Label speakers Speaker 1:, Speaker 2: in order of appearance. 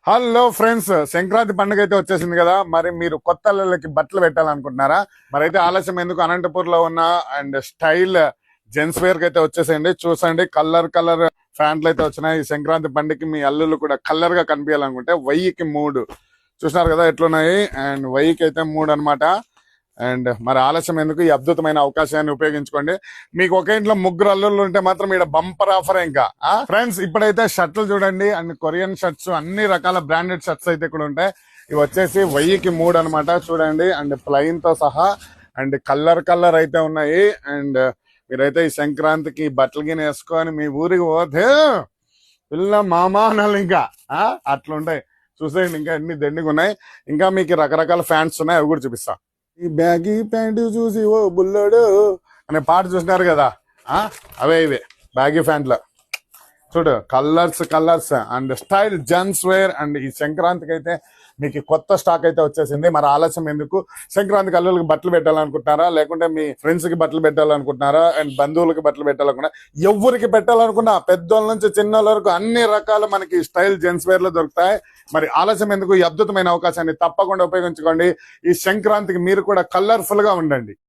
Speaker 1: Hello friends, Sankranti పండుగ అయితే వచ్చేసింది కదా. మరి మీరు కొత్త అల్లుళ్ళకి బట్టలు పెట్టాలనుకుంటున్నారా? మరి అయితే ఆలస్యం ఎందుకు, అనంతపూర్ లో ఉన్న అండ్ స్టైల్ జెంట్స్ వేర్ కి అయితే వచ్చేసేయండి. చూసండి, కలర్ కలర్ ఫ్యాంట్లు అయితే వచ్చినాయి. ఈ సంక్రాంతి పండుగకి మీ అల్లుళ్ళు కూడా కలర్ గా కనిపించాలనుకుంటే 1000కి 3 చూసినారు కదా ఎట్లున్నాయి. అండ్ 1000కి అయితే 3 అన్నమాట. అండ్ మరి ఆలస్యం ఎందుకు, ఈ అద్భుతమైన అవకాశాన్ని ఉపయోగించుకోండి. మీకు ఒకే ఇంట్లో 3 అల్లుళ్ళు ఉంటే మాత్రం ఇక్కడ బంపర్ ఆఫర్ ఇంకా. ఫ్రెండ్స్, ఇప్పుడైతే షర్ట్లు చూడండి. అండ్ కొరియన్ షర్ట్స్, అన్ని రకాల బ్రాండెడ్ షర్ట్స్ అయితే ఇక్కడ ఉంటాయి. ఇవి వచ్చేసి 1000కి 3 అనమాట. చూడండి, అండ్ ప్లెయిన్ తో సహా అండ్ కలర్ కలర్ అయితే ఉన్నాయి. అండ్ మీరైతే ఈ సంక్రాంతికి బట్టలు గిని వేసుకొని మీ ఊరికి పోతే పిల్ల మామా అనాలి ఇంకా. అట్లుంటాయి. చూసేయండి, ఇంకా ఎన్ని దండిగా ఉన్నాయి. ఇంకా మీకు రకరకాల ఫ్యాంట్స్ ఉన్నాయి, అవి కూడా చూపిస్తా. ఈ బ్యాగీ ప్యాంటు చూసి ఓ బుల్లోడు అనే పాట చూసినారు కదా, అవే ఇవే బ్యాగీ ప్యాంట్లు. చూడు, colours colours and style gents wear. And ఈ సంక్రాంతికి అయితే మీకు కొత్త స్టాక్ అయితే వచ్చేసింది. మరి ఆలస్యం ఎందుకు, సంక్రాంతికి అల్లులకి బట్టలు పెట్టాలనుకుంటున్నారా, లేకుంటే మీ ఫ్రెండ్స్ కి బట్టలు పెట్టాలనుకుంటున్నారా, అండ్ బంధువులకి బట్టలు పెట్టాలనుకున్నా, ఎవరికి పెట్టాలనుకున్నా, పెద్దోళ్ళ నుంచి చిన్నోళ్ళ వరకు అన్ని రకాల మనకి స్టైల్ జెంట్స్ వేర్ లో దొరుకుతాయి. మరి ఆలస్యం ఎందుకు, ఈ అద్భుతమైన అవకాశాన్ని తప్పకుండా ఉపయోగించుకోండి. ఈ సంక్రాంతికి మీరు కూడా కలర్ఫుల్ గా ఉండండి.